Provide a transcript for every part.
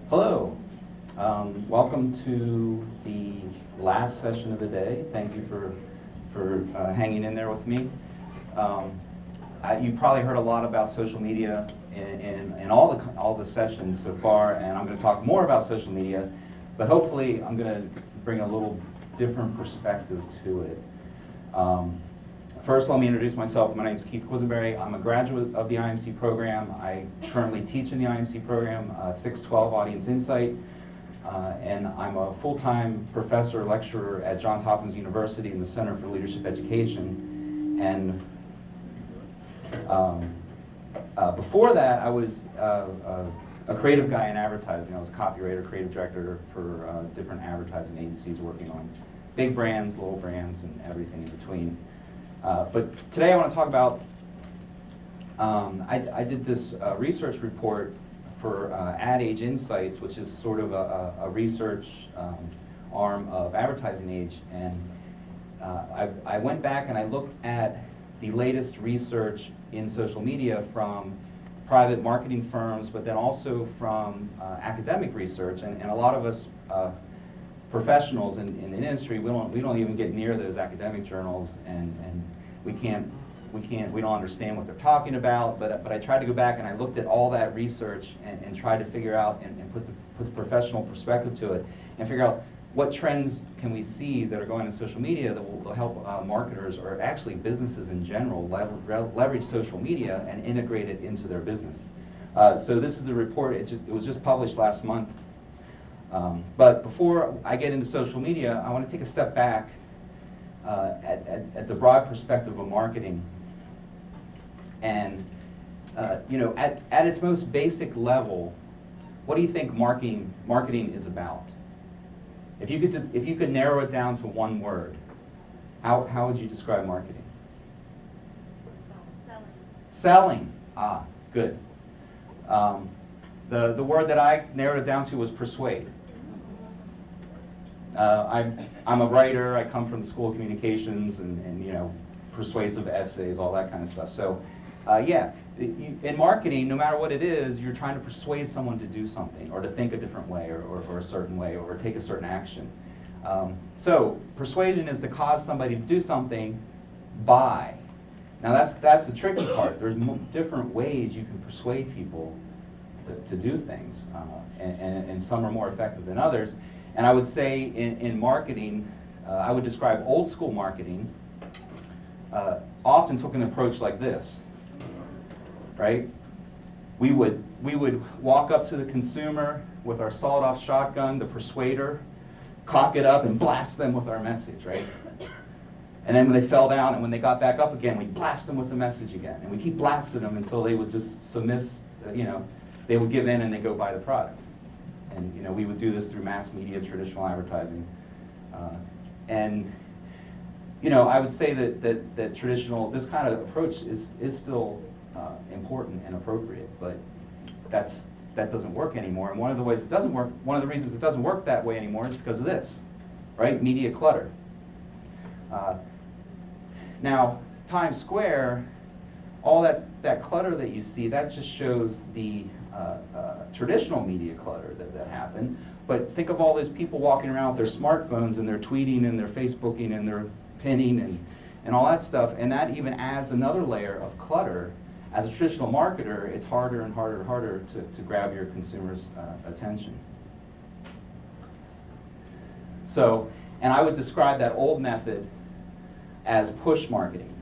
Hello. Welcome to the last session of the day. Thank you for hanging in there with me. You probably heard a lot about social media in all the sessions so far, and I'm going to talk more about social media, but hopefully I'm going to bring a little different perspective to it. First, let me introduce myself. My name is Quisenberry. I'm a graduate of the IMC program. I currently teach in the IMC program, 612 Audience Insight, and I'm a full-time professor, lecturer at Johns Hopkins University in the Center for Leadership Education. And before that, I was a creative guy in advertising. I was a copywriter, creative director for different advertising agencies working on big brands, little brands, and everything in between. But today I want to talk about, I did this research report for Ad Age Insights, which is sort of a research arm of Advertising Age. And I went back and I looked at the latest research in social media from private marketing firms, but then also from academic research. And a lot of us professionals in the industry, we don't even get near those academic journals, and we don't understand what they're talking about. But I tried to go back and I looked at all that research and tried to figure out and put the professional perspective to it and figure out what trends can we see that are going on social media that will help marketers, or actually businesses in general, leverage social media and integrate it into their business. So this is the report. It was just published last month. But before I get into social media, I want to take a step back at the broad perspective of marketing. And at its most basic level, what do you think marketing is about? If you could narrow it down to one word, how would you describe marketing? Selling. Ah, good. The word that I narrowed it down to was persuade. I'm a writer. I come from the School of Communications and persuasive essays, all that kind of stuff. So in marketing, no matter what it is, you're trying to persuade someone to do something, or to think a different way, or a certain way, or take a certain action. So persuasion is to cause somebody to do something by. Now that's the tricky part. There's different ways you can persuade people to do things, and some are more effective than others. And I would say in marketing, I would describe old school marketing often took an approach like this, right? We would walk up to the consumer with our sawed-off shotgun, the persuader, cock it up and blast them with our message, right? And then when they fell down and when they got back up again, we'd blast them with the message again. And we keep blasting them until they would just they would give in and they go buy the product. And we would do this through mass media, traditional advertising. I would say that traditional, this kind of approach is still important and appropriate, but that doesn't work anymore. And one of the ways it doesn't work, one of the reasons it doesn't work that way anymore is because of this, right? Media clutter. Now, Times Square, all that clutter that you see, that just shows the traditional media clutter that happened. But think of all those people walking around with their smartphones and they're tweeting and they're Facebooking and they're pinning and all that stuff, and that even adds another layer of clutter. As a traditional marketer, it's harder and harder and harder to grab your consumers' attention. So, and I would describe that old method as push marketing.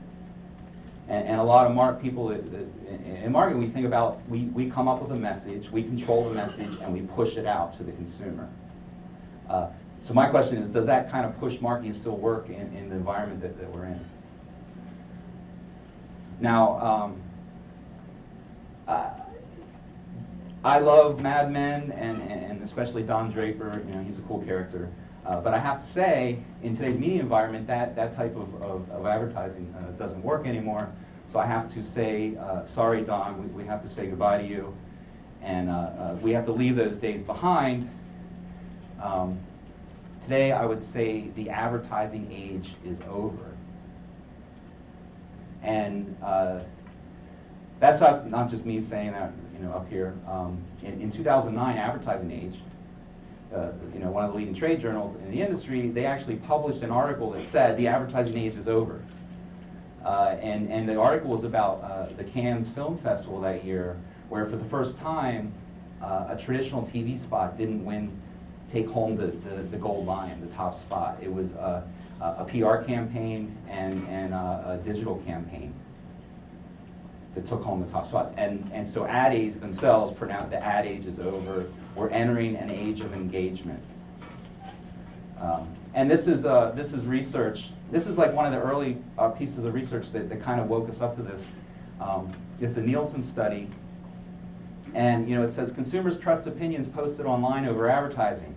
And a lot of people in marketing, we think about, we come up with a message, we control the message, and we push it out to the consumer. So my question is, does that kind of push marketing still work in the environment that we're in? Now, I love Mad Men, and especially Don Draper. He's a cool character. But I have to say, in today's media environment, that type of advertising doesn't work anymore. So I have to say, sorry, Don, we have to say goodbye to you. And we have to leave those days behind. Today, I would say the advertising age is over. And that's not just me saying that. up here. In 2009, Advertising Age, one of the leading trade journals in the industry, they actually published an article that said the advertising age is over. And the article was about the Cannes Film Festival that year, where for the first time, a traditional TV spot didn't take home the gold lion, the top spot. It was a PR campaign and a digital campaign that took home the top spots. And so ad age themselves pronounced the ad age is over. We're entering an age of engagement. And this is research. This is like one of the early pieces of research that kind of woke us up to this. It's a Nielsen study. And it says consumers trust opinions posted online over advertising.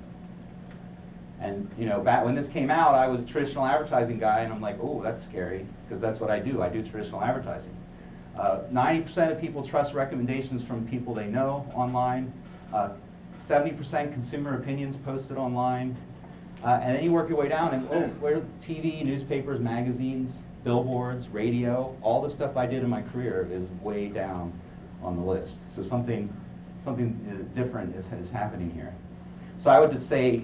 And back when this came out, I was a traditional advertising guy, and I'm like, oh, that's scary, because that's what I do. I do traditional advertising. 90% of people trust recommendations from people they know online. 70% consumer opinions posted online. And then you work your way down, and where's TV, newspapers, magazines, billboards, radio, all the stuff I did in my career is way down on the list. So something different is happening here. So I would just say,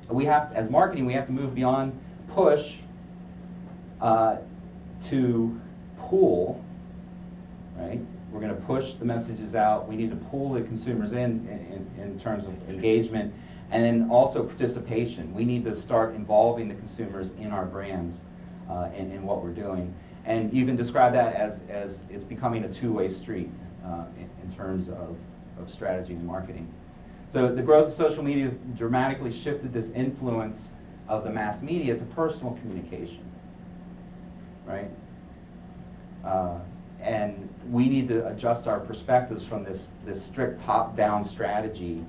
as marketing, we have to move beyond push to pull, right? We're going to push the messages out. We need to pull the consumers in terms of engagement, and then also participation. We need to start involving the consumers in our brands in what we're doing. And you can describe that as it's becoming a two-way street in terms of strategy and marketing. So the growth of social media has dramatically shifted this influence of the mass media to personal communication, right? And we need to adjust our perspectives from this strict top-down strategy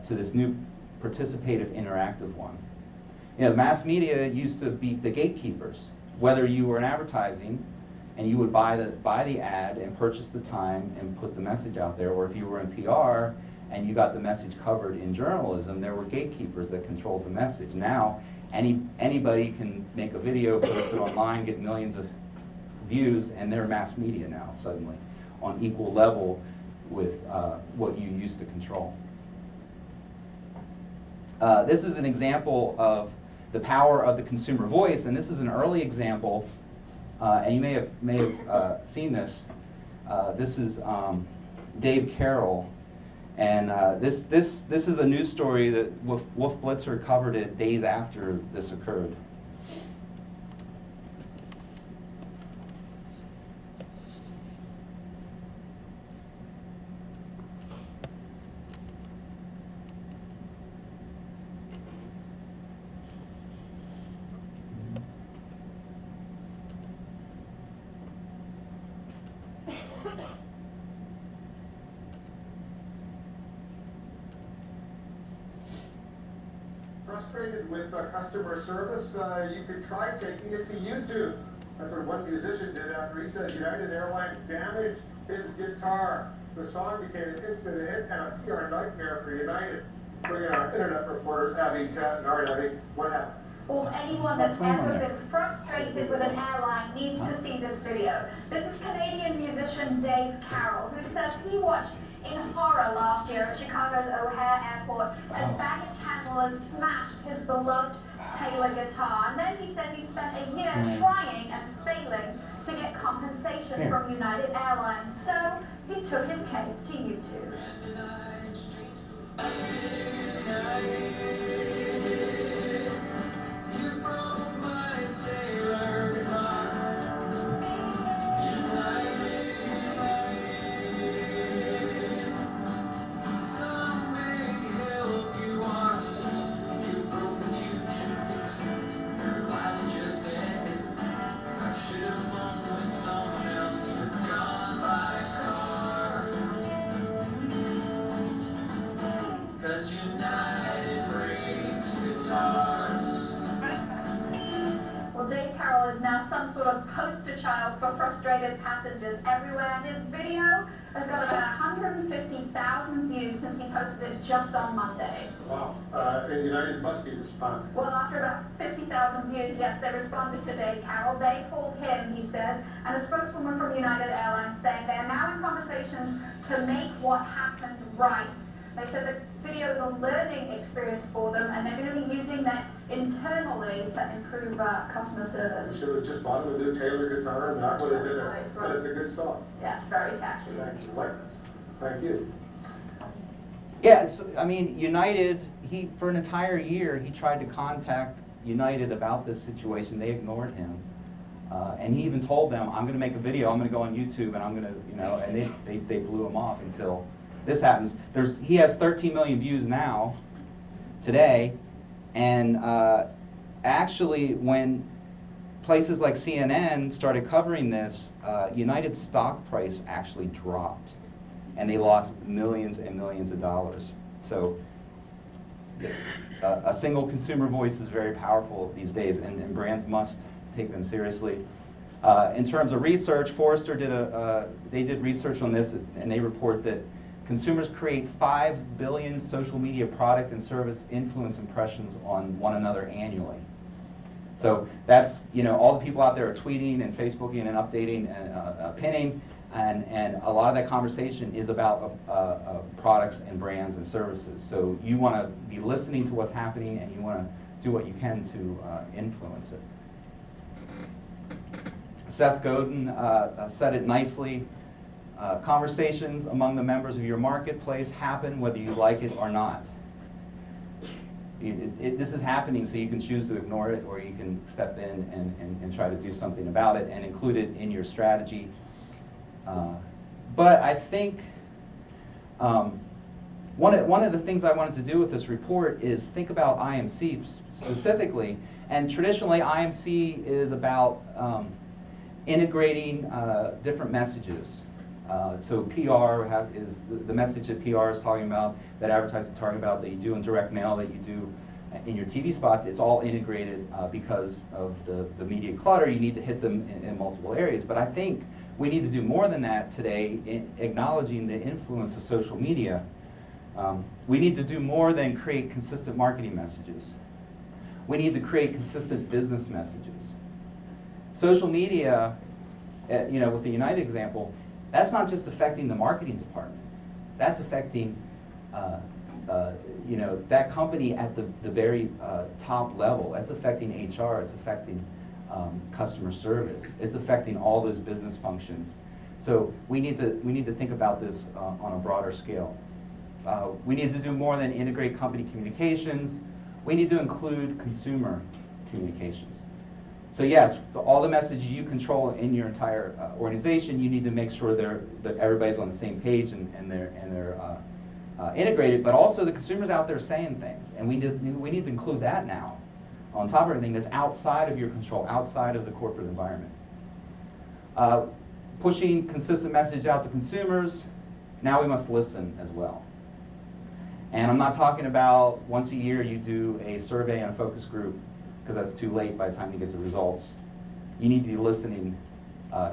to this new participative, interactive one. Mass media used to be the gatekeepers. Whether you were in advertising and you would buy the ad and purchase the time and put the message out there, or if you were in PR and you got the message covered in journalism, there were gatekeepers that controlled the message. Now, anybody can make a video, post it online, get millions of views, and they're mass media now, suddenly, on equal level with what you used to control. This is an example of the power of the consumer voice, and this is an early example, and you may have seen this. This is Dave Carroll, and this is a news story that Wolf Blitzer covered it days after this occurred. Frustrated with customer service, you could try taking it to YouTube. That's what one musician did after he said United Airlines damaged his guitar. The song became an instant hit and a PR nightmare for United. Bring in our internet reporter, Abby Tatton. All right, Abby, what happened? Well, anyone that's ever been frustrated with an airline needs to see this video. This is Canadian musician Dave Carroll, who says he watched in horror last year at Chicago's O'Hare Airport as baggage handlers smashed his beloved Taylor guitar. And then he says he spent a year trying and failing to get compensation from United Airlines. So he took his case to YouTube. Now some sort of poster child for frustrated passengers everywhere. His video has got about 150,000 views since he posted it just on Monday. Wow. And United must be responding. Well, after about 50,000 views, yes, they responded to Dave Carroll. They called him, he says, and a spokeswoman from United Airlines saying they are now in conversations to make what happened right. They said the video is a learning experience for them, and they're going to be using that internally to improve customer You service. should have just bought him a new Taylor guitar and that would have been That's it. nice, But right? it's a good song. Yes, very catchy. Thank you. Like this. Thank you. Yeah, I mean, United, for an entire year, he tried to contact United about this situation. They ignored him. And he even told them, I'm going to make a video, I'm going to go on YouTube, and I'm going to, and they blew him off until this happens. He has 13 million views now, today, and actually when places like CNN started covering this, United's stock price actually dropped, and they lost millions and millions of dollars. So a single consumer voice is very powerful these days, and brands must take them seriously. In terms of research, Forrester did research on this, and they report that consumers create 5 billion social media product and service influence impressions on one another annually. So that's, all the people out there are tweeting and Facebooking and updating and pinning, and a lot of that conversation is about products and brands and services. So you want to be listening to what's happening, and you want to do what you can to influence it. Seth Godin said it nicely. Conversations among the members of your marketplace happen whether you like it or not. This is happening, so you can choose to ignore it, or you can step in and try to do something about it and include it in your strategy. But I think one of the things I wanted to do with this report is think about IMC specifically. And traditionally, IMC is about integrating different messages. So PR is the message that PR is talking about, that advertising is talking about, that you do in direct mail, that you do in your TV spots. It's all integrated because of the media clutter. You need to hit them in multiple areas. But I think we need to do more than that today, in acknowledging the influence of social media. We need to do more than create consistent marketing messages. We need to create consistent business messages. Social media, with the United example, that's not just affecting the marketing department. That's affecting, that company at the very top level. That's affecting HR. It's affecting customer service. It's affecting all those business functions. So we need to think about this on a broader scale. We need to do more than integrate company communications. We need to include consumer communications. So yes, all the messages you control in your entire organization, you need to make sure that everybody's on the same page and they're integrated. But also the consumers out there saying things, and we need to include that now, on top of everything that's outside of your control, outside of the corporate environment. Pushing consistent message out to consumers. Now we must listen as well. And I'm not talking about once a year you do a survey and a focus group, because that's too late by the time you get the results. You need to be listening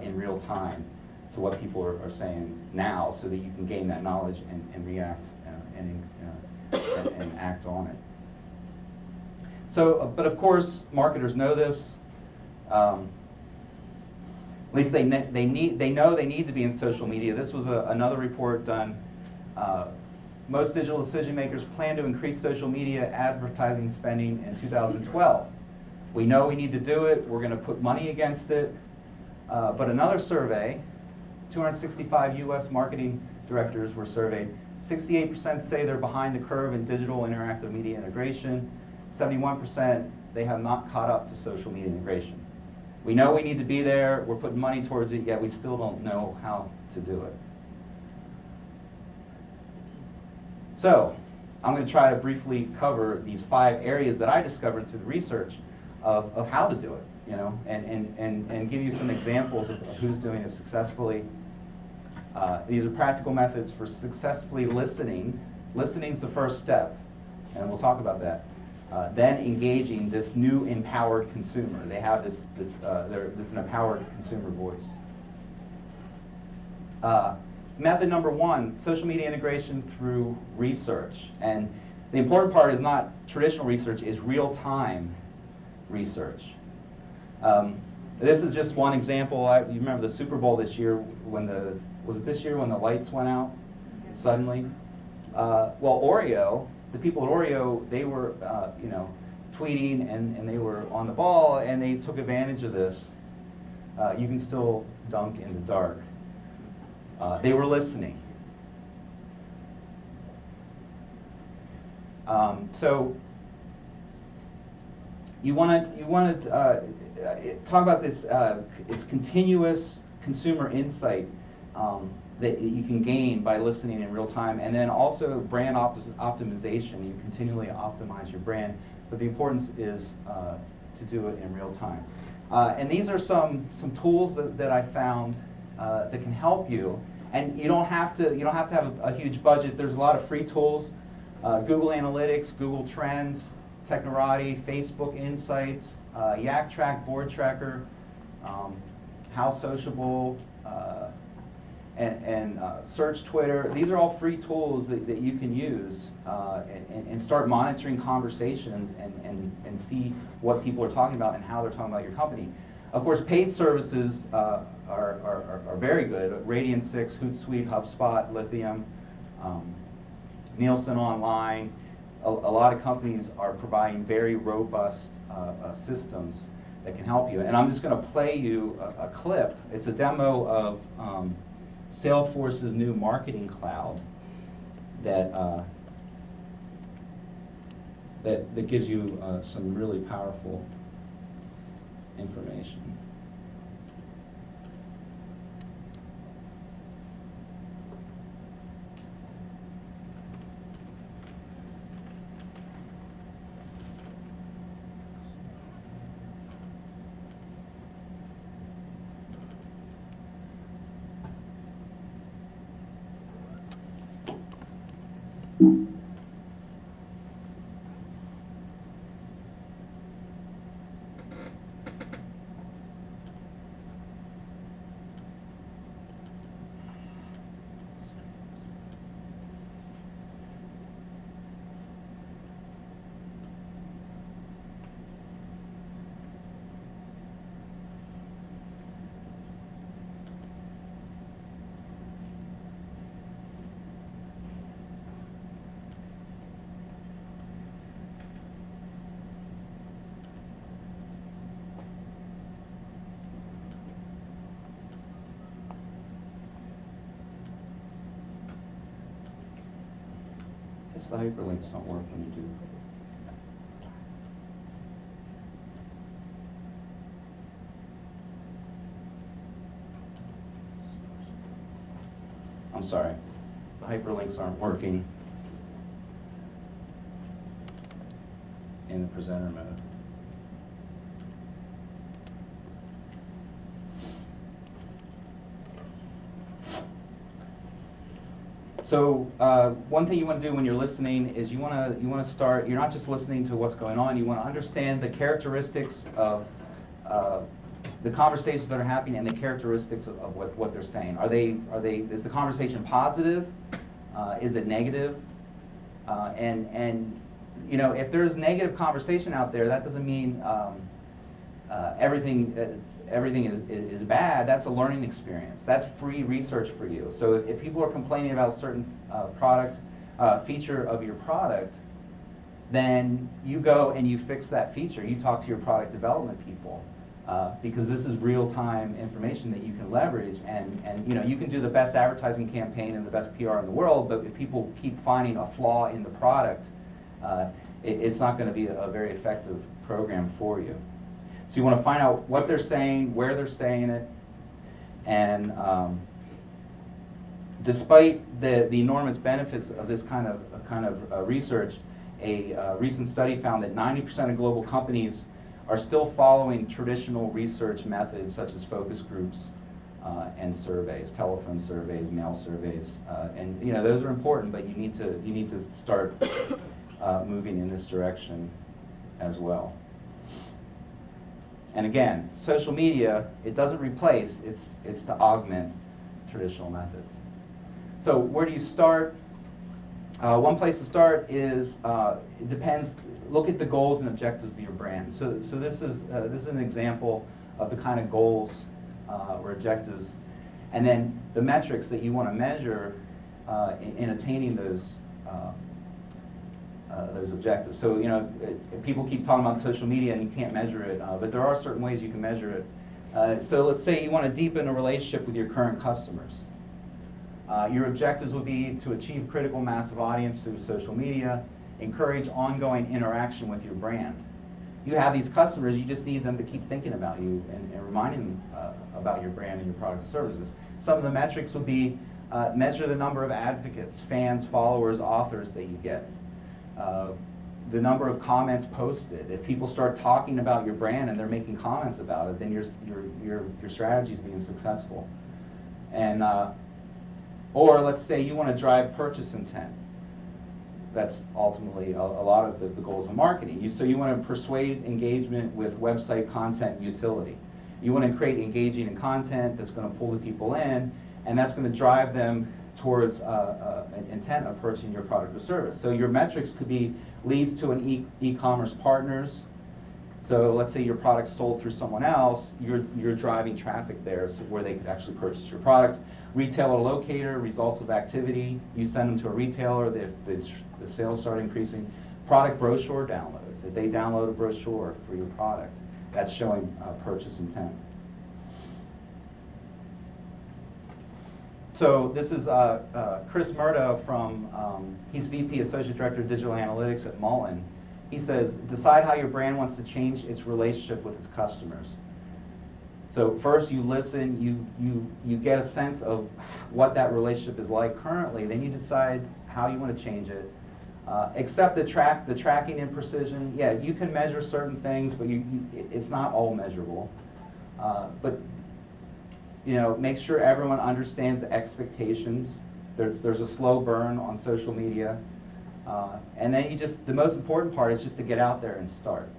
in real time to what people are saying now, so that you can gain that knowledge and react and act on it. So, but of course, marketers know this. At least they know they need to be in social media. This was another report done. Most digital decision makers plan to increase social media advertising spending in 2012. We know we need to do it. We're going to put money against it. But another survey, 265 U.S. marketing directors were surveyed. 68% say they're behind the curve in digital interactive media integration. 71% they have not caught up to social media integration. We know we need to be there. We're putting money towards it, yet we still don't know how to do it. So I'm going to try to briefly cover these 5 areas that I discovered through the research of how to do it, and give you some examples of who's doing it successfully. These are practical methods for successfully listening. Listening is the first step, and we'll talk about that. Then engaging this new empowered consumer. They have this an empowered consumer voice. method number one, social media integration through research. And the important part is not traditional research, is real-time research. This is just one example. You remember the Super Bowl this year when was it this year when the lights went out suddenly? Well, Oreo, the people at Oreo, they were, tweeting and they were on the ball and they took advantage of this. You can still dunk in the dark. They were listening. So you want to talk about this. It's continuous consumer insight that you can gain by listening in real time, and then also brand optimization. You continually optimize your brand, but the importance is to do it in real time. And these are some tools that I found that can help you. And you don't have to have a huge budget. There's a lot of free tools: Google Analytics, Google Trends, Technorati, Facebook Insights, Yak Track, Board Tracker, How Sociable, and Search Twitter. These are all free tools that you can use and start monitoring conversations and see what people are talking about and how they're talking about your company. Of course, paid services are very good. Radian6, Hootsuite, HubSpot, Lithium, Nielsen Online. A lot of companies are providing very robust systems that can help you. And I'm just going to play you a clip. It's a demo of Salesforce's new marketing cloud that gives you some really powerful information. I guess the hyperlinks don't work when you do. I'm sorry, the hyperlinks aren't working in the presenter mode. So one thing you want to do when you're listening is you want to start. You're not just listening to what's going on. You want to understand the characteristics of the conversations that are happening and the characteristics of what they're saying. Is the conversation positive? Is it negative? And if there's negative conversation out there, that doesn't mean everything is bad. That's a learning experience. That's free research for you. So if people are complaining about a certain feature of your product, then you go and you fix that feature. You talk to your product development people because this is real-time information that you can leverage. And you can do the best advertising campaign and the best PR in the world, but if people keep finding a flaw in the product, it's not going to be a very effective program for you. So you want to find out what they're saying, where they're saying it, and despite the enormous benefits of this kind of research, a recent study found that 90% of global companies are still following traditional research methods such as focus groups and surveys, telephone surveys, mail surveys, and those are important, but you need to start moving in this direction as well. And again, social media, it doesn't replace, it's to augment traditional methods. So where do you start? One place to start is, it depends, look at the goals and objectives of your brand. So this is an example of the kind of goals or objectives, and then the metrics that you want to measure in attaining those objectives. So, you know, people keep talking about social media and you can't measure it, but there are certain ways you can measure it. So let's say you want to deepen a relationship with your current customers. Your objectives would be to achieve critical mass of audience through social media, encourage ongoing interaction with your brand. You have these customers, you just need them to keep thinking about you and reminding them about your brand and your products and services. Some of the metrics would be measure the number of advocates, fans, followers, authors that you get. The number of comments posted. If people start talking about your brand and they're making comments about it, then your strategy is being successful. And or let's say you want to drive purchase intent. That's ultimately a lot of the goals of marketing. So you want to persuade engagement with website content utility. You want to create engaging and content that's going to pull the people in, and that's going to drive them towards an intent of purchasing your product or service. So your metrics could be leads to an e-commerce partners. So let's say your product's sold through someone else, you're driving traffic there so where they could actually purchase your product. Retailer locator, results of activity, you send them to a retailer, the sales start increasing. Product brochure downloads, if they download a brochure for your product, that's showing purchase intent. So this is Chris Murdo from, he's VP, Associate Director of Digital Analytics at Mullen. He says, decide how your brand wants to change its relationship with its customers. So first you listen, you get a sense of what that relationship is like currently, then you decide how you want to change it. Except the tracking and precision, yeah, you can measure certain things, but it's not all measurable. But you know, make sure everyone understands the expectations. There's a slow burn on social media. And then the most important part is just to get out there and start.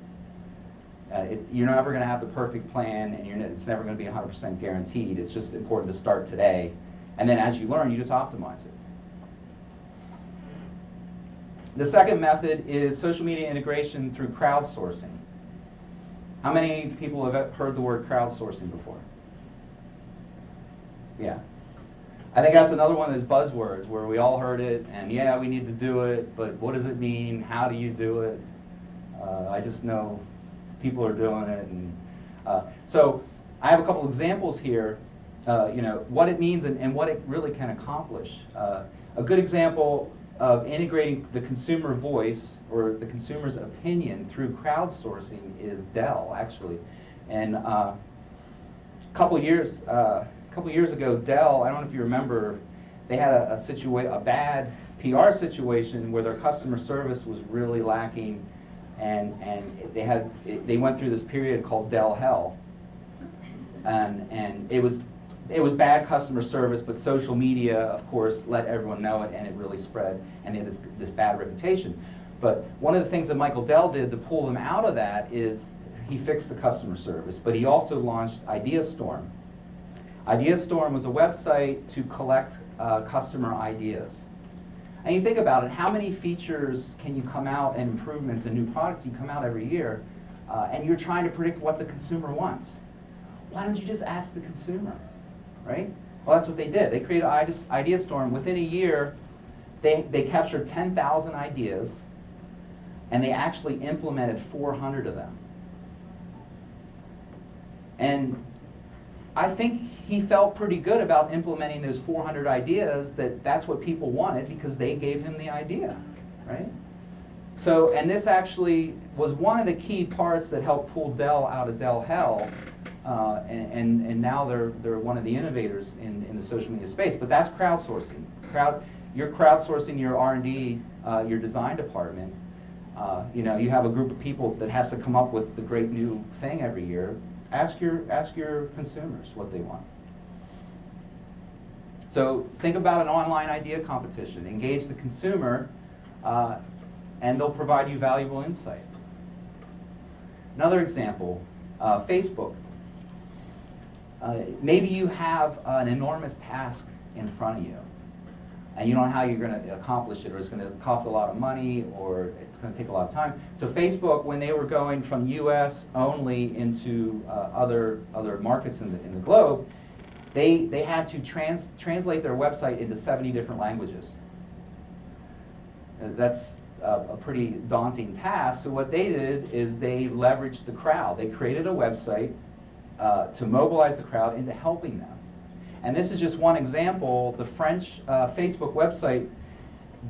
You're never going to have the perfect plan, and it's never going to be 100% guaranteed. It's just important to start today. And then as you learn, you just optimize it. The second method is social media integration through crowdsourcing. How many people have heard the word crowdsourcing before? Yeah. I think that's another one of those buzzwords where we all heard it, and yeah, we need to do it, but what does it mean? How do you do it? I just know people are doing it. And so I have a couple examples here, you know, what it means and what it really can accomplish. A good example of integrating the consumer voice or the consumer's opinion through crowdsourcing is Dell, actually. And a couple years ago, Dell, I don't know if you remember, they had a bad PR situation where their customer service was really lacking, and they went through this period called Dell Hell, and it was bad customer service, but social media, of course, let everyone know it, and it really spread, and it had this bad reputation. But one of the things that Michael Dell did to pull them out of that is he fixed the customer service, but he also launched IdeaStorm. IdeaStorm was a website to collect customer ideas. And you think about it, how many features can you come out and improvements and new products you come out every year, and you're trying to predict what the consumer wants? Why don't you just ask the consumer, right? Well, that's what they did. They created IdeaStorm. Within a year, they captured 10,000 ideas, and they actually implemented 400 of them. And I think he felt pretty good about implementing those 400 ideas, that's what people wanted because they gave him the idea, right? So, and this actually was one of the key parts that helped pull Dell out of Dell Hell, and now they're one of the innovators in the social media space. But that's crowdsourcing. You're crowdsourcing your R&D, your design department. You know, you have a group of people that has to come up with the great new thing every year. Ask your consumers what they want. So think about an online idea competition. Engage the consumer, and they'll provide you valuable insight. Another example, Facebook. Maybe you have an enormous task in front of you. and you don't know how you're going to accomplish it, or it's going to cost a lot of money, or it's going to take a lot of time. So Facebook, when they were going from US only into other markets in the globe, they had to translate their website into 70 different languages. That's a pretty daunting task. So what they did is they leveraged the crowd. They created a website to mobilize the crowd into helping them. And this is just one example. The French Facebook website,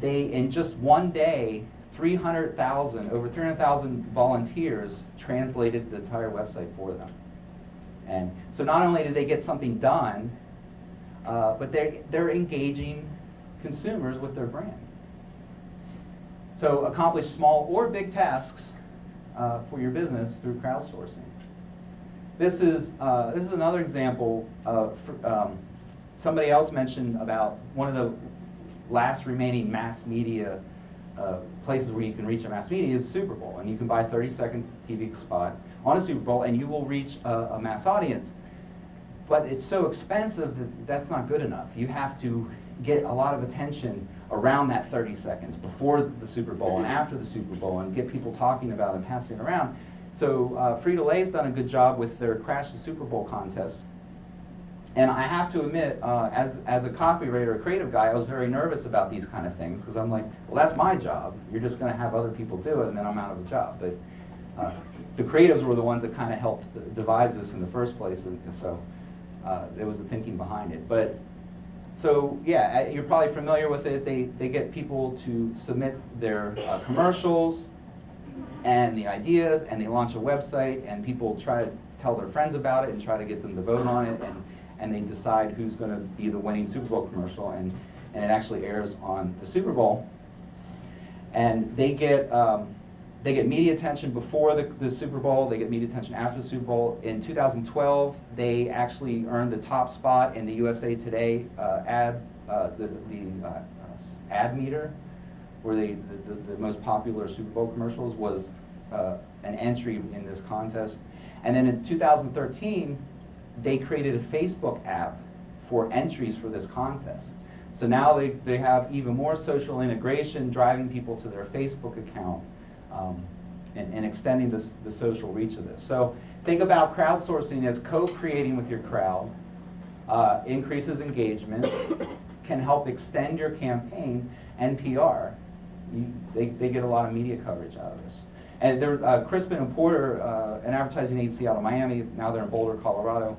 they, in just one day, over 300,000 volunteers translated the entire website for them. And so not only did they get something done, but they're engaging consumers with their brand. So accomplish small or big tasks for your business through crowdsourcing. This is another example of somebody else mentioned about one of the last remaining mass media places where you can reach a mass media is Super Bowl, and you can buy a 30-second TV spot on a Super Bowl, and you will reach a mass audience. But it's so expensive that that's not good enough. You have to get a lot of attention around that 30 seconds before the Super Bowl and after the Super Bowl, and get people talking about it and passing it around. So Frito-Lay's done a good job with their Crash the Super Bowl contest. And I have to admit, as a copywriter, a creative guy, I was very nervous about these kind of things, because I'm like, well, that's my job. You're just going to have other people do it, and then I'm out of a job. But the creatives were the ones that kind of helped devise this in the first place, and so there was the thinking behind it. But so yeah, you're probably familiar with it. They get people to submit their commercials and the ideas, and they launch a website, and people try to tell their friends about it and try to get them to vote on it, and they decide who's going to be the winning Super Bowl commercial, and it actually airs on the Super Bowl. And they get media attention before the Super Bowl, they get media attention after the Super Bowl. In 2012, they actually earned the top spot in the USA Today ad meter, where the most popular Super Bowl commercials was an entry in this contest. And then in 2013, they created a Facebook app for entries for this contest. So now they have even more social integration, driving people to their Facebook account, and extending the social reach of this. So think about crowdsourcing as co-creating with your crowd, increases engagement, can help extend your campaign, and PR. They get a lot of media coverage out of this. And Crispin and Porter, an advertising agency out of Miami, now they're in Boulder, Colorado.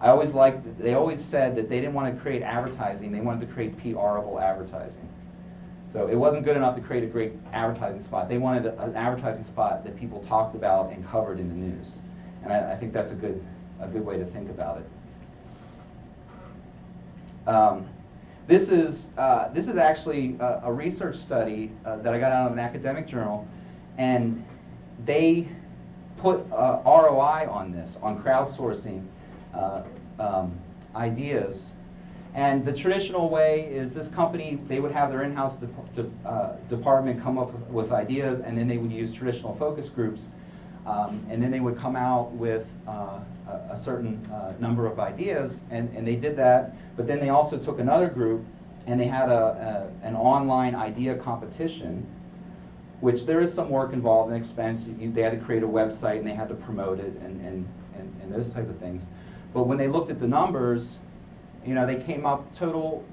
They always said that they didn't want to create advertising, they wanted to create PR-able advertising. So it wasn't good enough to create a great advertising spot. They wanted an advertising spot that people talked about and covered in the news. And I think that's a good way to think about it. This is actually a research study that I got out of an academic journal, and they put ROI on this, on crowdsourcing ideas. And the traditional way is this company, they would have their in-house department come up with ideas, and then they would use traditional focus groups, and then they would come out with a certain number of ideas, and they did that. But then they also took another group, and they had an online idea competition, which there is some work involved and expense. They had to create a website, and they had to promote it, and those type of things. But when they looked at the numbers, they came up total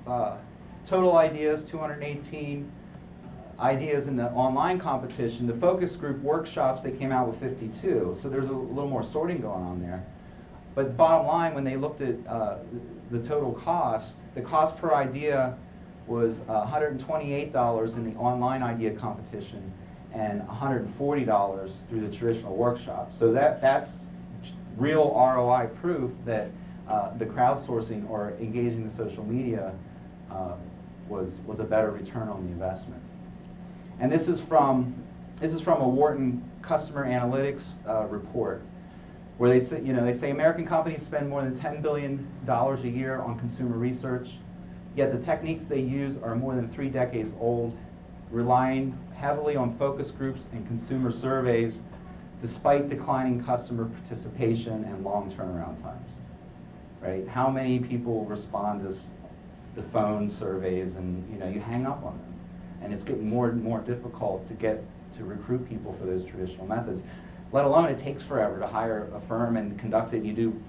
ideas, 218 ideas in the online competition. The focus group workshops, they came out with 52. So there's a little more sorting going on there. But bottom line, when they looked at the total cost, the cost per idea was $128 in the online idea competition and $140 through the traditional workshop. So that's real ROI proof that the crowdsourcing or engaging the social media was a better return on the investment. And this is from a Wharton customer analytics report, where they say American companies spend more than $10 billion a year on consumer research, yet the techniques they use are more than 3 decades old, relying heavily on focus groups and consumer surveys, despite declining customer participation and long turnaround times. Right? How many people respond to the phone surveys, and you hang up on them. And it's getting more and more difficult to recruit people for those traditional methods. Let alone it takes forever to hire a firm and conduct it. You do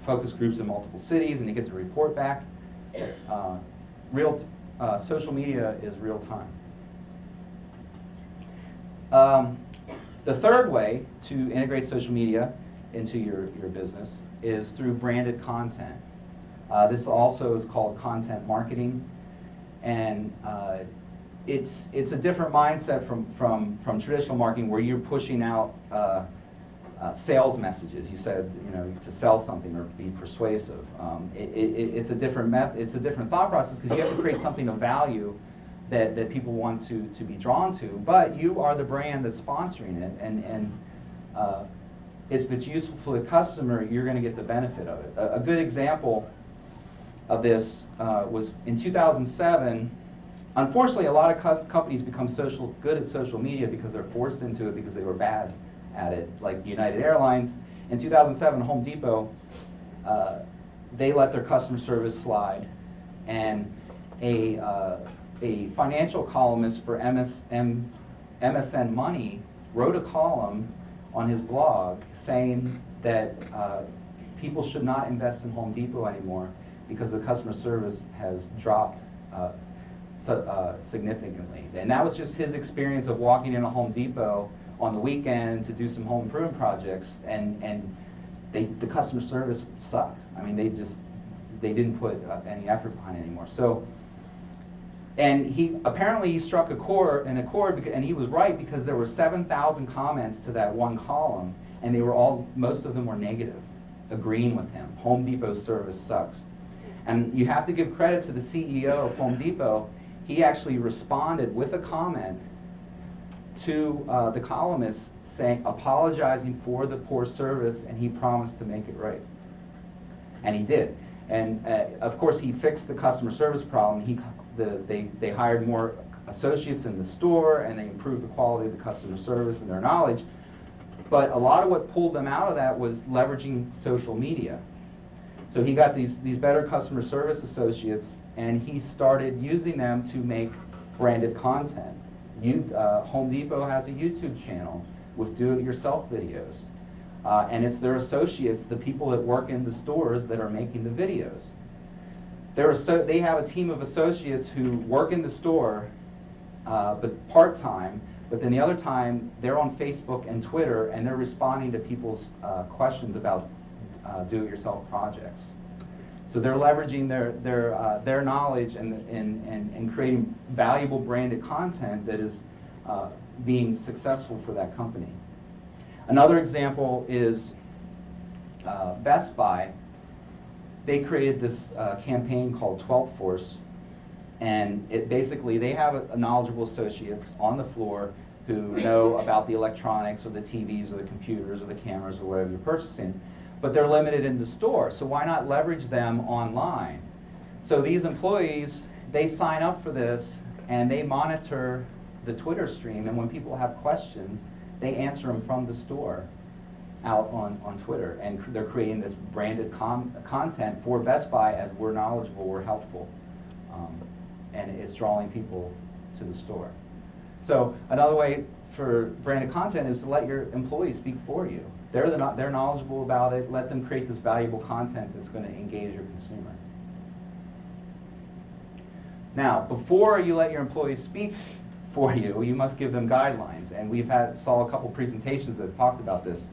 focus groups in multiple cities, and you get to report back. Social media is real time. The third way to integrate social media into your business is through branded content. This also is called content marketing, and it's a different mindset from traditional marketing, where you're pushing out sales messages. You said to sell something or be persuasive. It's a different it's a different thought process, because you have to create something of value that people want to be drawn to. But you are the brand that's sponsoring it, and if it's useful for the customer, you're going to get the benefit of it. A good example of this was in 2007. Unfortunately, a lot of companies become good at social media because they're forced into it because they were bad at it, like United Airlines. In 2007, Home Depot, they let their customer service slide, and a financial columnist for MSN Money wrote a column on his blog saying that people should not invest in Home Depot anymore because the customer service has dropped significantly. And that was just his experience of walking in a Home Depot on the weekend to do some home improvement projects, and the customer service sucked. I mean, they didn't put any effort behind it anymore. So, and he struck a chord, and he was right, because there were 7,000 comments to that one column, and most of them were negative, agreeing with him. Home Depot's service sucks. And you have to give credit to the CEO of Home Depot. He actually responded with a comment to the columnist apologizing for the poor service, and he promised to make it right. And he did. And of course, he fixed the customer service problem. They hired more associates in the store, and they improved the quality of the customer service and their knowledge. But a lot of what pulled them out of that was leveraging social media. So he got these better customer service associates, and he started using them to make branded content. Home Depot has a YouTube channel with do-it-yourself videos. And it's their associates, the people that work in the stores, that are making the videos. They have a team of associates who work in the store, but part-time, but then the other time they're on Facebook and Twitter, and they're responding to people's questions about do-it-yourself projects. So they're leveraging their knowledge and creating valuable branded content that is being successful for that company. Another example is Best Buy. They created this campaign called 12th Force, and they have knowledgeable associates on the floor who know about the electronics or the TVs or the computers or the cameras or whatever you're purchasing. But they're limited in the store, so why not leverage them online? So these employees, they sign up for this, and they monitor the Twitter stream, and when people have questions, they answer them from the store out on Twitter, and they're creating this branded content for Best Buy as we're knowledgeable, we're helpful, and it's drawing people to the store. So another way for branded content is to let your employees speak for you. They're knowledgeable about it. Let them create this valuable content that's going to engage your consumer. Now, before you let your employees speak for you, you must give them guidelines. And saw a couple presentations that talked about this.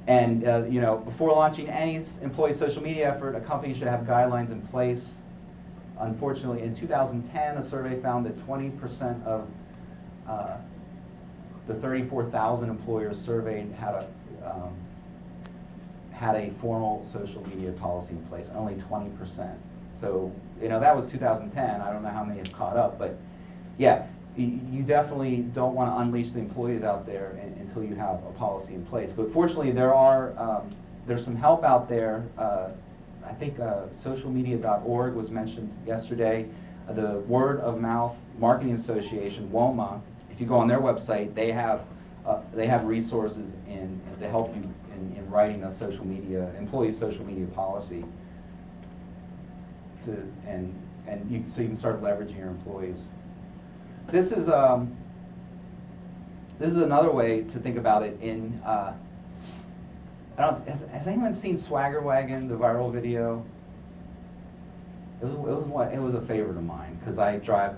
Before launching any employee social media effort, a company should have guidelines in place. Unfortunately, in 2010, a survey found that 20% of the 34,000 employers surveyed had a formal social media policy in place. Only 20%. So that was 2010. I don't know how many have caught up, but yeah, you definitely don't want to unleash the employees out there until you have a policy in place. But fortunately, there's some help out there. I think socialmedia.org was mentioned yesterday. The Word of Mouth Marketing Association, WOMA. If you go on their website, they have resources to help you in writing a employee social media policy so you can start leveraging your employees. This is another way to think about it. I don't know, has anyone seen Swagger Wagon, the viral video? It was a favorite of mine because I drive.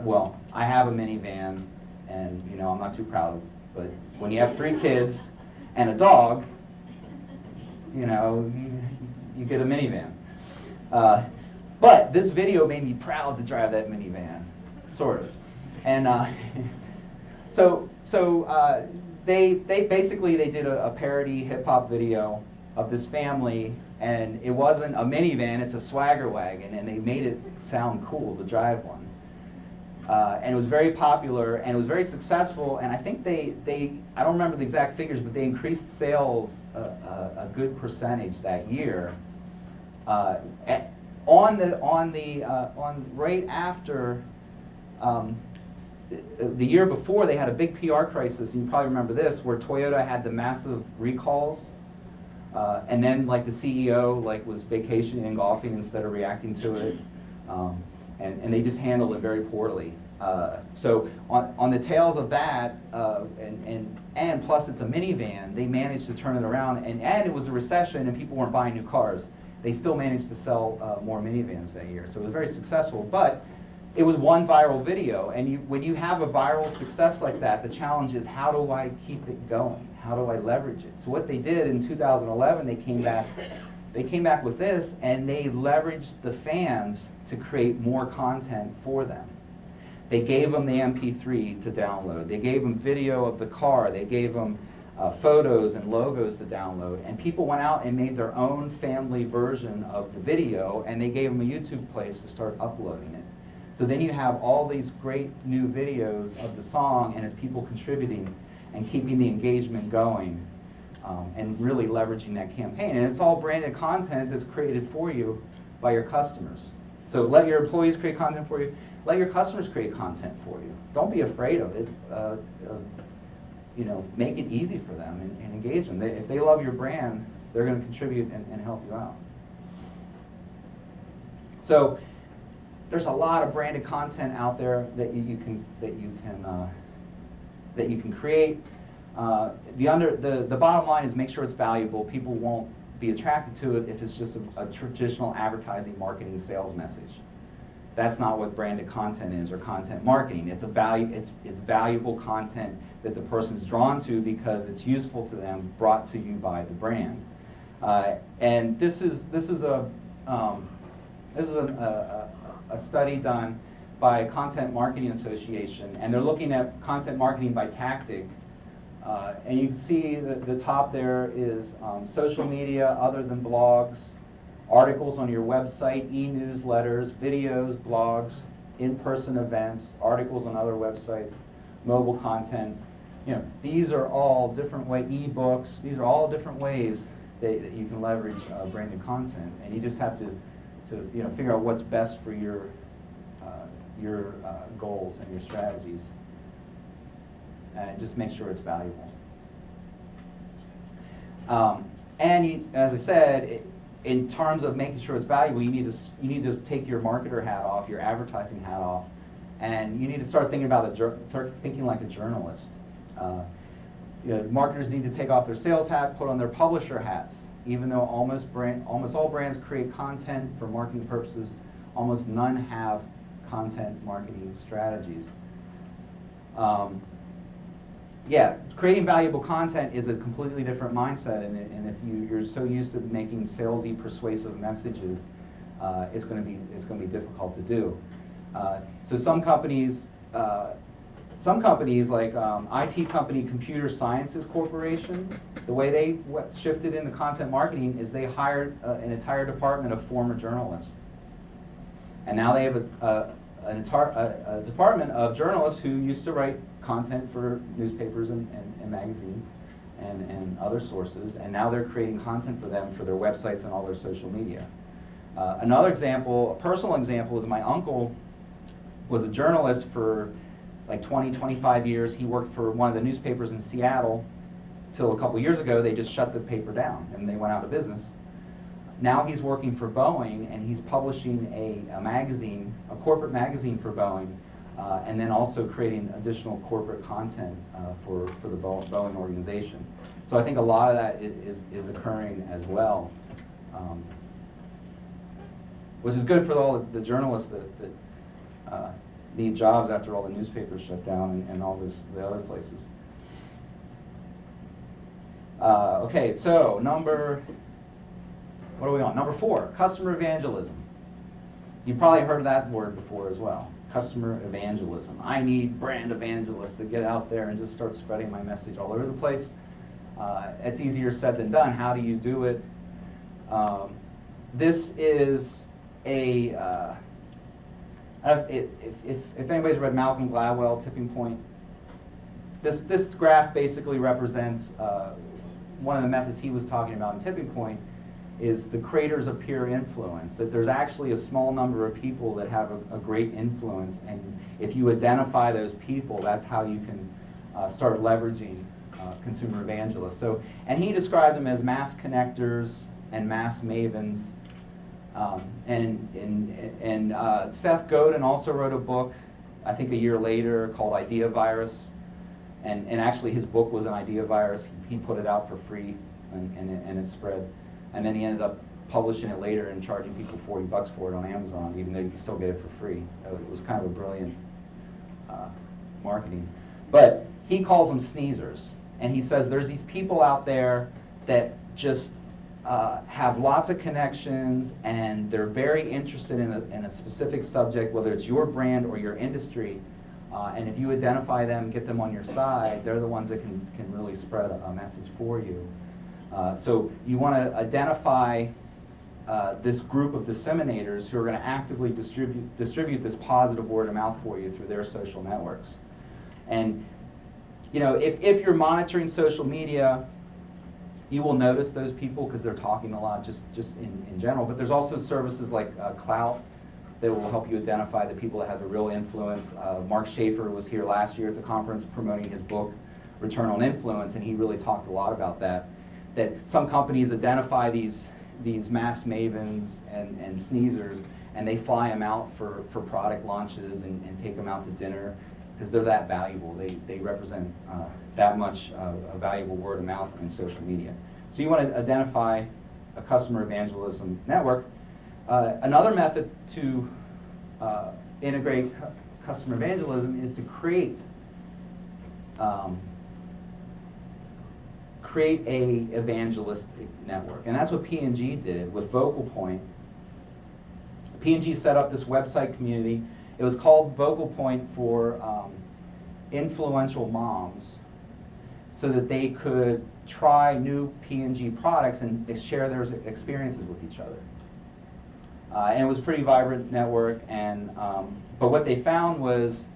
Well, I have a minivan, and I'm not too proud of it. But when you have 3 kids and a dog, you get a minivan. But this video made me proud to drive that minivan, sort of. And they basically did a parody hip hop video of this family, and it wasn't a minivan, it's a Swagger Wagon, and they made it sound cool to drive one. And it was very popular, and it was very successful, and I think I don't remember the exact figures, but they increased sales a good percentage that year. Right after, the year before, they had a big PR crisis, and you probably remember this, where Toyota had the massive recalls, and then the CEO was vacationing and golfing instead of reacting to it. And they just handled it very poorly. So on the tails of that, and plus it's a minivan, they managed to turn it around, and it was a recession and people weren't buying new cars. They still managed to sell more minivans that year. So it was very successful, but it was one viral video, and when you have a viral success like that, the challenge is, how do I keep it going? How do I leverage it? So what they did in 2011, they came back with this, and they leveraged the fans to create more content for them. They gave them the MP3 to download. They gave them video of the car. They gave them photos and logos to download. And people went out and made their own family version of the video, and they gave them a YouTube place to start uploading it. So then you have all these great new videos of the song, and it's people contributing and keeping the engagement going. And really leveraging that campaign. And it's all branded content that's created for you by your customers. So let your employees create content for you. Let your customers create content for you. Don't be afraid of it. Make it easy for them and engage them. If they love your brand, they're going to contribute and help you out. So there's a lot of branded content out there that you can create. The bottom line is make sure it's valuable. People won't be attracted to it if it's just a traditional advertising, marketing, sales message. That's not what branded content is, or content marketing. It's valuable content that the person's drawn to because it's useful to them, brought to you by the brand. And this is a study done by Content Marketing Association, and they're looking at content marketing by tactic. And you can see that the top there is social media other than blogs, articles on your website, e-newsletters, videos, blogs, in-person events, articles on other websites, mobile content. These are all different ways, e-books, these are all different ways that you can leverage branded content. And you just have to figure out what's best for your goals and your strategies. And just make sure it's valuable. As I said, in terms of making sure it's valuable, you need to take your marketer hat off, your advertising hat off, and you need to start thinking thinking like a journalist. Marketers need to take off their sales hat, put on their publisher hats. Even though almost all brands create content for marketing purposes, almost none have content marketing strategies. Creating valuable content is a completely different mindset, and if you're so used to making salesy, persuasive messages, it's going to be difficult to do. So some companies like IT company Computer Sciences Corporation, the way they shifted into content marketing is they hired an entire department of former journalists, and now they have a department of journalists who used to write content for newspapers and magazines and other sources, and now they're creating content for them for their websites and all their social media. Another example, a personal example, is my uncle was a journalist for like 20, 25 years. He worked for one of the newspapers in Seattle till a couple years ago. They just shut the paper down and they went out of business. Now he's working for Boeing, and he's publishing a magazine, a corporate magazine for Boeing, and then also creating additional corporate content for the Boeing organization. So I think a lot of that is occurring as well, which is good for all the journalists that need jobs after all the newspapers shut down and all the other places. Okay, so what are we on? Number 4, customer evangelism. You've probably heard of that word before as well. Customer evangelism. I need brand evangelists to get out there and just start spreading my message all over the place. It's easier said than done. How do you do it? This is a if anybody's read Malcolm Gladwell, Tipping Point, this graph basically represents one of the methods he was talking about in Tipping Point is the creators of peer influence, that there's actually a small number of people that have a great influence, and if you identify those people, that's how you can start leveraging consumer evangelists. So, and he described them as mass connectors and mass mavens. Seth Godin also wrote a book, I think a year later, called Idea Virus. And actually his book was an idea virus. He put it out for free, and it spread. And then he ended up publishing it later and charging people $40 for it on Amazon, even though you can still get it for free. It was kind of a brilliant marketing. But he calls them sneezers. And he says there's these people out there that just have lots of connections, and they're very interested in a specific subject, whether it's your brand or your industry. And if you identify them, get them on your side, they're the ones that can really spread a message for you. So you want to identify this group of disseminators who are going to actively distribute this positive word of mouth for you through their social networks. And you know, if you're monitoring social media, you will notice those people because they're talking a lot just in general. But there's also services like Clout that will help you identify the people that have the real influence. Mark Schaefer was here last year at the conference promoting his book, Return on Influence, and he really talked a lot about that. That some companies identify these mass mavens and sneezers, and they fly them out for product launches and take them out to dinner because they're that valuable. They represent that much a valuable word of mouth in social media. So you want to identify a customer evangelism network. Another method to integrate customer evangelism is to create a evangelistic network. And that's what P&G did with Vocal Point. P&G set up this website community. It was called Vocal Point for influential moms, so that they could try new P&G products and share their experiences with each other. And it was a pretty vibrant network, and but what they found was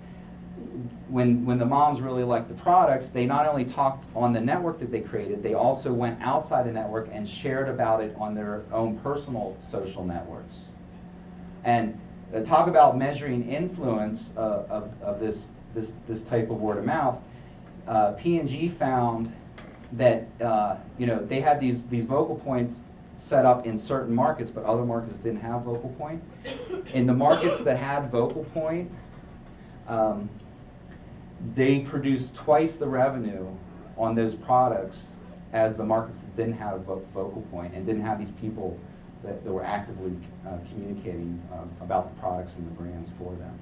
when the moms really liked the products, they not only talked on the network that they created, they also went outside the network and shared about it on their own personal social networks. And talk about measuring influence of this type of word of mouth. P&G found that they had these Vocal Points set up in certain markets, but other markets didn't have Vocal Point. In the markets that had Vocal Point, they produced twice the revenue on those products as the markets that didn't have Vocal Point and didn't have these people that were actively communicating about the products and the brands for them.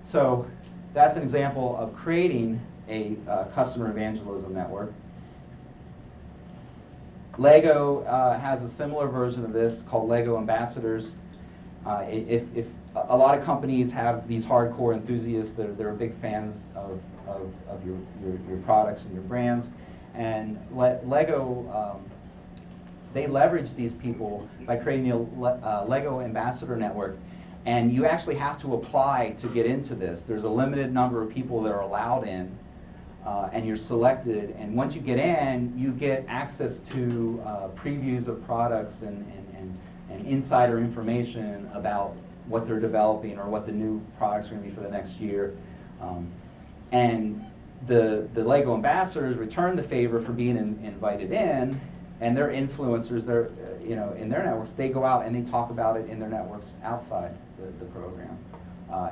So that's an example of creating a customer evangelism network. Lego has a similar version of this called Lego Ambassadors. If a lot of companies have these hardcore enthusiasts that are big fans of your products and your brands, and Lego they leverage these people by creating the Lego Ambassador Network. And you actually have to apply to get into this. There's a limited number of people that are allowed in, and you're selected. And once you get in, you get access to previews of products and insider information about what they're developing or what the new products are going to be for the next year. And the Lego ambassadors return the favor for being invited in, and they're influencers. They're in their networks. They go out and they talk about it in their networks outside the program,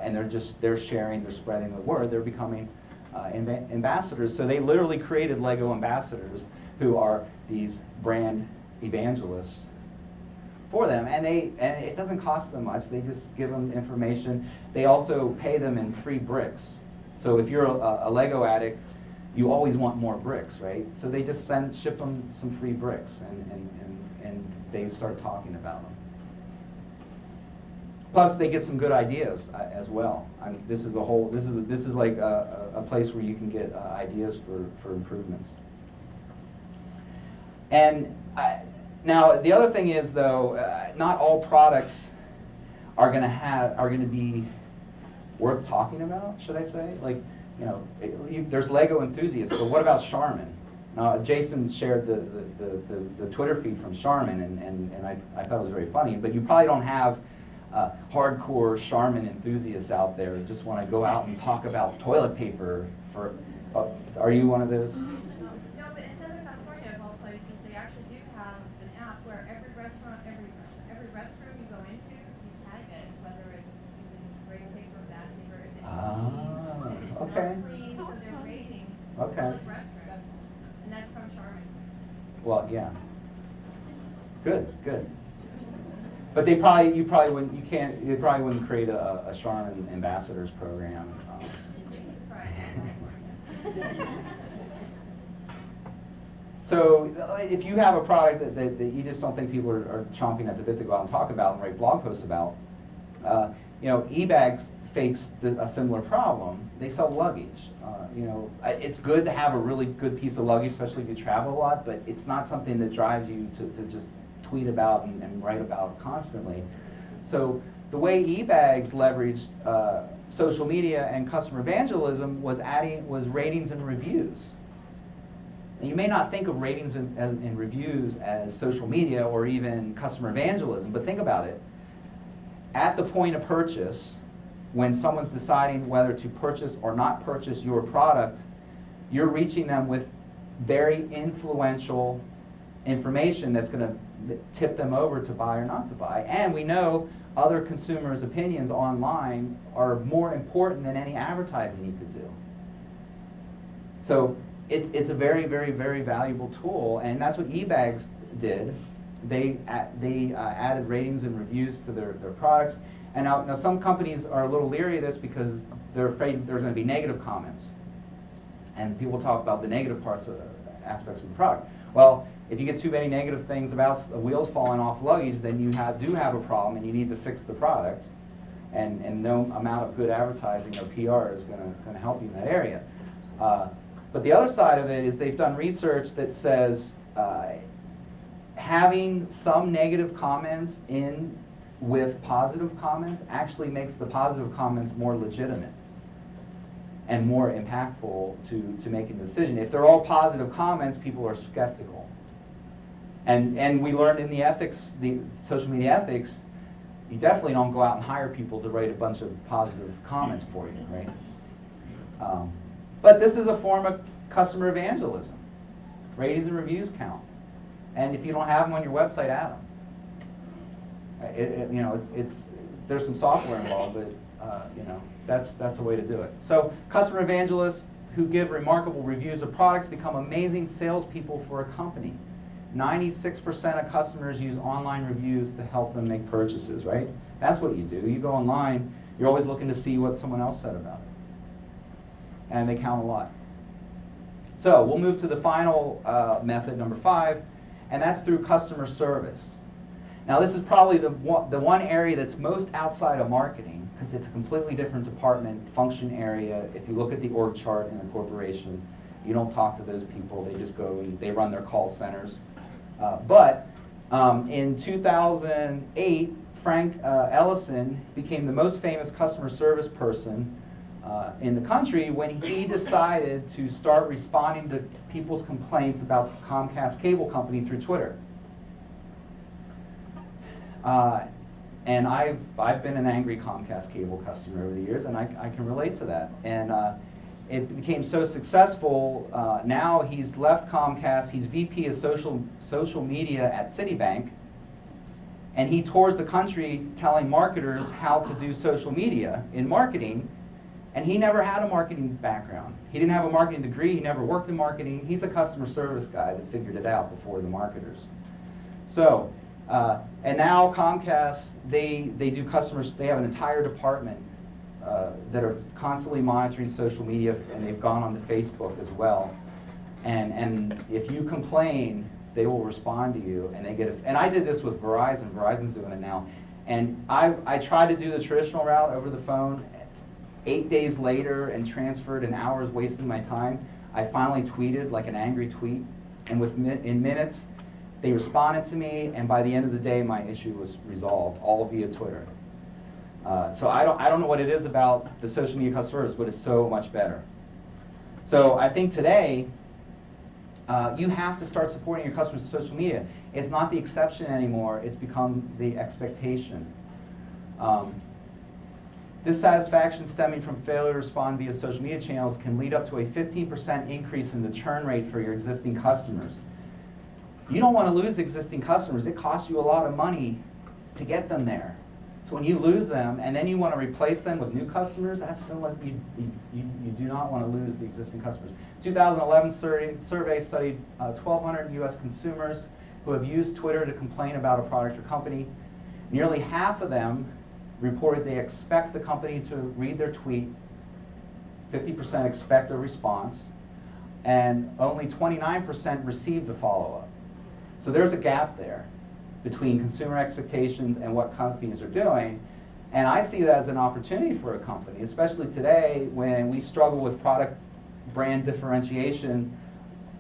and they're sharing, they're spreading the word. They're becoming ambassadors. So they literally created Lego ambassadors, who are these brand evangelists for them, and it doesn't cost them much. They just give them information. They also pay them in free bricks. So if you're a Lego addict, you always want more bricks, right? So they just ship them some free bricks, and they start talking about them. Plus, they get some good ideas as well. This is like a place where you can get ideas for improvements. And now the other thing is, though, not all products are going to be worth talking about, should I say? Like, there's Lego enthusiasts, but what about Charmin? Jason shared the Twitter feed from Charmin, and I thought it was very funny. But you probably don't have hardcore Charmin enthusiasts out there who just want to go out and talk about toilet paper. Are you one of those? No, but in Southern California, of all places, they actually do have an app where every restroom you go into, you tag it, whether it's using great paper, bad paper, if it's okay. not clean, so they're rating Okay. public restrooms, and that's from Charmin. Well, yeah. Good. But you probably wouldn't create a Charmin ambassadors program. So if you have a product that you just don't think people are chomping at the bit to go out and talk about and write blog posts about, eBags faced a similar problem. They sell luggage. It's good to have a really good piece of luggage, especially if you travel a lot, but it's not something that drives you to just tweet about and write about constantly. So the way eBags leveraged social media and customer evangelism was ratings and reviews. And you may not think of ratings and reviews as social media or even customer evangelism, but think about it. At the point of purchase, when someone's deciding whether to purchase or not purchase your product, you're reaching them with very influential information that's going to tip them over to buy or not to buy. And we know other consumers' opinions online are more important than any advertising you could do. So it's a very, very, very valuable tool, and that's what eBags did. They added ratings and reviews to their products. And now some companies are a little leery of this because they're afraid there's going to be negative comments. And people talk about the negative aspects of the product. Well, if you get too many negative things about wheels falling off luggage, then you do have a problem, and you need to fix the product. And no amount of good advertising or PR is going to help you in that area. But the other side of it is they've done research that says having some negative comments in with positive comments actually makes the positive comments more legitimate and more impactful to making a decision. If they're all positive comments, people are skeptical. And we learned in the social media ethics, you definitely don't go out and hire people to write a bunch of positive comments for you, right? But this is a form of customer evangelism. Ratings and reviews count. And if you don't have them on your website, add them. There's some software involved, but that's a way to do it. So customer evangelists who give remarkable reviews of products become amazing salespeople for a company. 96% of customers use online reviews to help them make purchases, right? That's what you do. You go online, you're always looking to see what someone else said about it. And they count a lot. So we'll move to the final method, number 5, and that's through customer service. Now this is probably the one area that's most outside of marketing, because it's a completely different department, function area. If you look at the org chart in a corporation, you don't talk to those people. They just go and they run their call centers. But in 2008, Frank Ellison became the most famous customer service person in the country when he decided to start responding to people's complaints about Comcast cable company through Twitter. And I've been an angry Comcast cable customer over the years, and I can relate to that. And it became so successful, now he's left Comcast, he's VP of social media at Citibank, and he tours the country telling marketers how to do social media in marketing, and he never had a marketing background. He didn't have a marketing degree, he never worked in marketing. He's a customer service guy that figured it out before the marketers. So, and now Comcast, they do customers, they have an entire department that are constantly monitoring social media, and they've gone on to Facebook as well. And if you complain, they will respond to you, and they get and I did this with Verizon. Verizon's doing it now. And I tried to do the traditional route over the phone. 8 days later, and transferred, and hours wasting my time, I finally tweeted like an angry tweet, and in minutes, they responded to me, and by the end of the day, my issue was resolved, all via Twitter. So I don't know what it is about the social media customer service, but it's so much better. So I think today, you have to start supporting your customers with social media. It's not the exception anymore, it's become the expectation. Dissatisfaction stemming from failure to respond via social media channels can lead up to a 15% increase in the churn rate for your existing customers. You don't want to lose existing customers. It costs you a lot of money to get them there. So when you lose them and then you want to replace them with new customers, that's similar. You do not want to lose the existing customers. 2011 survey studied 1,200 U.S. consumers who have used Twitter to complain about a product or company. Nearly half of them reported they expect the company to read their tweet, 50% expect a response, and only 29% received a follow-up. So there's a gap there between consumer expectations and what companies are doing, and I see that as an opportunity for a company, especially today when we struggle with product brand differentiation.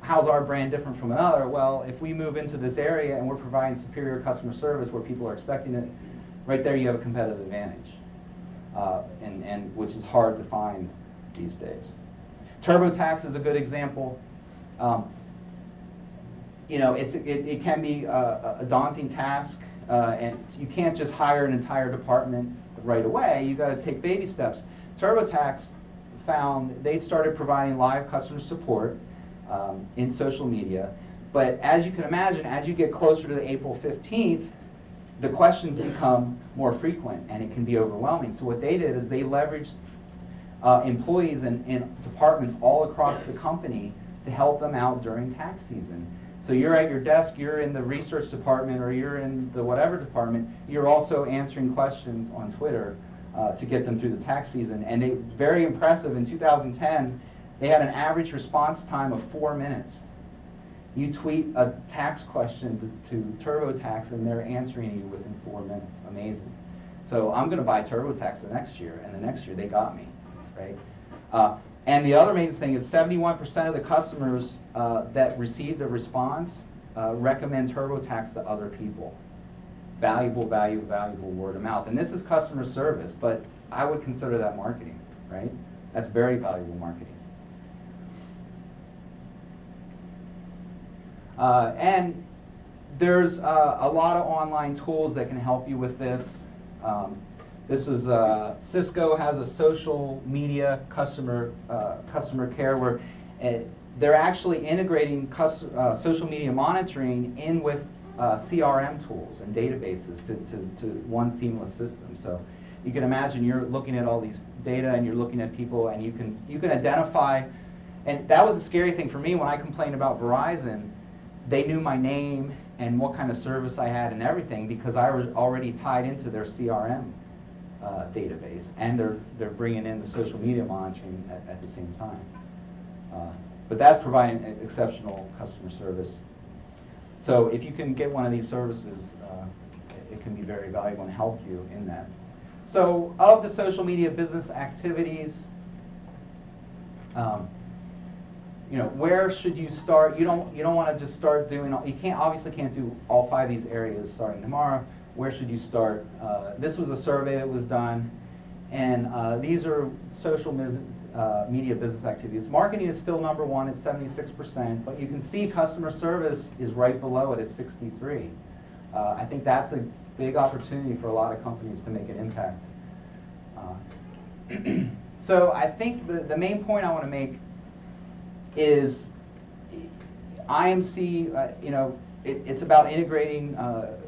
How's our brand different from another? Well, if we move into this area and we're providing superior customer service where people are expecting it, right there you have a competitive advantage, and which is hard to find these days. TurboTax is a good example. You know, it can be a daunting task, and you can't just hire an entire department right away. You got to take baby steps. TurboTax found they started providing live customer support in social media, but as you can imagine, as you get closer to the April 15th, the questions become more frequent and it can be overwhelming. So what they did is they leveraged employees in departments all across the company to help them out during tax season. So you're at your desk, you're in the research department, or you're in the whatever department, you're also answering questions on Twitter to get them through the tax season. And they, very impressive, in 2010, they had an average response time of 4 minutes. You tweet a tax question to TurboTax and they're answering you within 4 minutes. Amazing. So I'm going to buy TurboTax the next year, and the next year they got me, right? And the other amazing thing is 71% of the customers that received a response recommend TurboTax to other people. Valuable word of mouth. And this is customer service, but I would consider that marketing, right? That's very valuable marketing. And there's a lot of online tools that can help you with this. This is Cisco has a social media customer care where they're actually integrating social media monitoring in with CRM tools and databases to one seamless system. So you can imagine you're looking at all these data and you're looking at people, and you can identify. And that was a scary thing for me when I complained about Verizon. They knew my name and what kind of service I had and everything because I was already tied into their CRM database, and they're bringing in the social media monitoring at the same time. But that's providing exceptional customer service. So if you can get one of these services, it can be very valuable and help you in that. So of the social media business activities, you know, where should you start? You don't want to just start doing. You obviously can't do all 5 of these areas starting tomorrow. Where should you start? This was a survey that was done, and these are social media business activities. Marketing is still number 1 at 76%, but you can see customer service is right below it at 63%. I think that's a big opportunity for a lot of companies to make an impact. So I think the main point I want to make is IMC, it's about integrating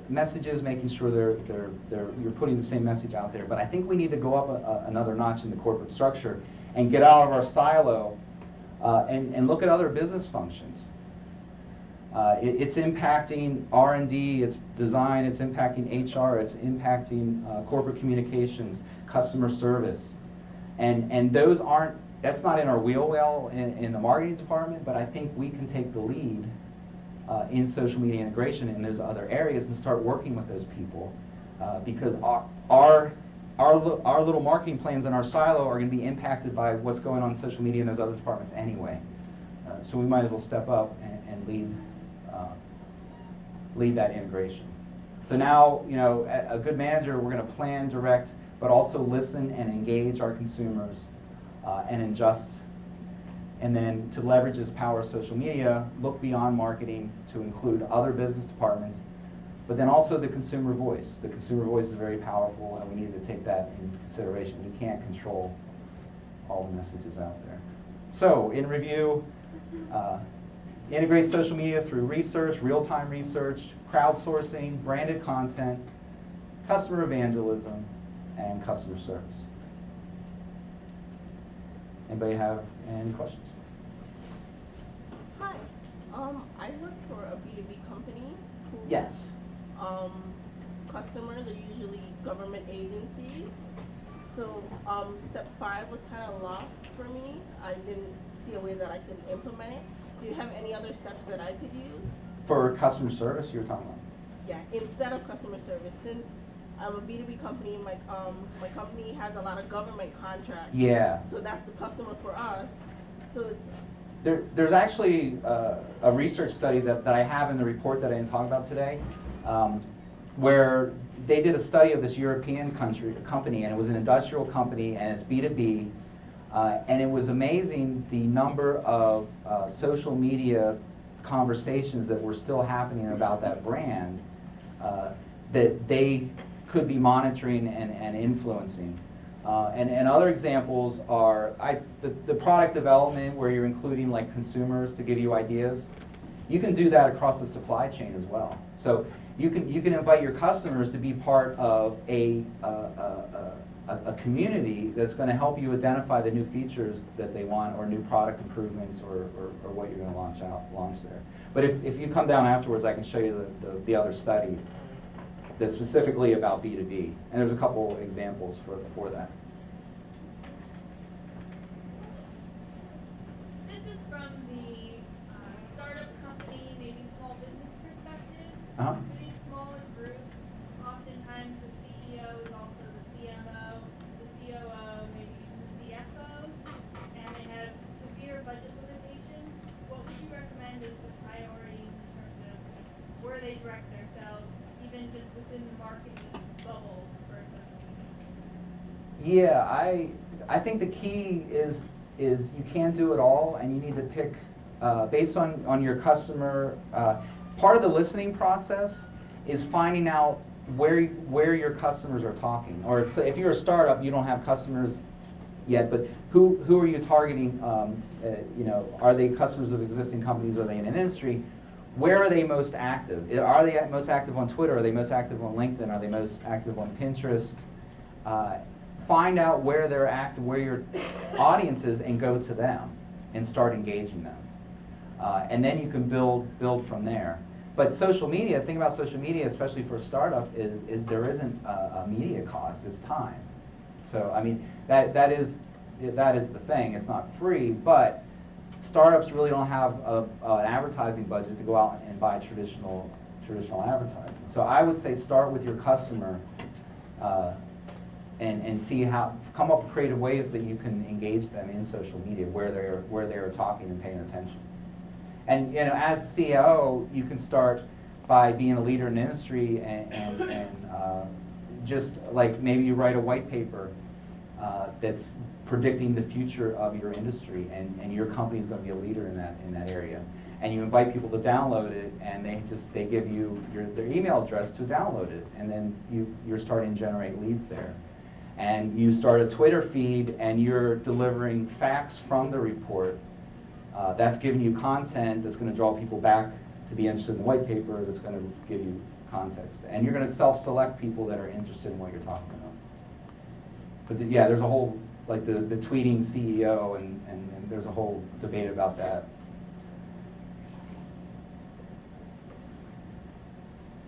messages, making sure you're putting the same message out there. But I think we need to go up another notch in the corporate structure and get out of our silo and look at other business functions. It's impacting R&D, it's design, it's impacting HR, it's impacting corporate communications, customer service. And that's not in our wheel well in the marketing department, but I think we can take the lead in social media integration in those other areas and start working with those people because our little marketing plans in our silo are going to be impacted by what's going on in social media in those other departments anyway. So we might as well step up and lead that integration. So now, a good manager, we're going to plan, direct, but also listen and engage our consumers and adjust. And then to leverage this power of social media, look beyond marketing to include other business departments, but then also the consumer voice. The consumer voice is very powerful, and we need to take that into consideration. We can't control all the messages out there. So, in review, integrate social media through research, real-time research, crowdsourcing, branded content, customer evangelism, and customer service. Anybody have any questions? Hi, I work for a B2B company who Yes. Customers are usually government agencies. So step 5 was kind of lost for me. I didn't see a way that I could implement it. Do you have any other steps that I could use? For customer service, you're talking about? Yeah, instead of customer service, since I'm a B2B company, my company has a lot of government contracts. Yeah. So that's the customer for us. So it's There's actually a research study that I have in the report that I didn't talk about today, where they did a study of this European company, and it was an industrial company, and it's B2B, and it was amazing the number of social media conversations that were still happening about that brand that they could be monitoring and influencing. And other examples are the product development, where you're including like consumers to give you ideas. You can do that across the supply chain as well. So you can invite your customers to be part of a community that's going to help you identify the new features that they want, or new product improvements, or what you're going to launch there. But if you come down afterwards, I can show you the other study that's specifically about B2B. And there's a couple examples for that. This is from the startup company, maybe small business perspective. Uh-huh. For these smaller groups, oftentimes the CEO is also the CMO, the COO, maybe even the CFO, and they have severe budget limitations. What would you recommend as the priorities in terms of where they direct themselves, even just within the marketing bubble for social media? Yeah, I think the key is you can't do it all, and you need to pick based on your customer. Part of the listening process is finding out where your customers are talking. Or if you're a startup, you don't have customers yet, but who are you targeting? Are they customers of existing companies? Are they in an industry? Where are they most active? Are they most active on Twitter? Are they most active on LinkedIn? Are they most active on Pinterest? Find out where they're active, where your audience is, and go to them and start engaging them. And then you can build from there. But social media, the thing about social media, especially for a startup, is there isn't a media cost, it's time. So I mean, that is the thing. It's not free, but startups really don't have an advertising budget to go out and buy traditional advertising. So I would say start with your customer and see come up with creative ways that you can engage them in social media where they're talking and paying attention. And as CEO, you can start by being a leader in the industry and just like maybe you write a white paper that's predicting the future of your industry, and your company is going to be a leader in that area. And you invite people to download it, and they give you their email address to download it, and then you're starting to generate leads there. and you start a Twitter feed and you're delivering facts from the report, that's giving you content that's going to draw people back to be interested in the white paper, that's going to give you context. And you're going to self-select people that are interested in what you're talking about. But yeah, there's a whole, like the tweeting CEO, and there's a whole debate about that.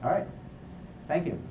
All right, thank you.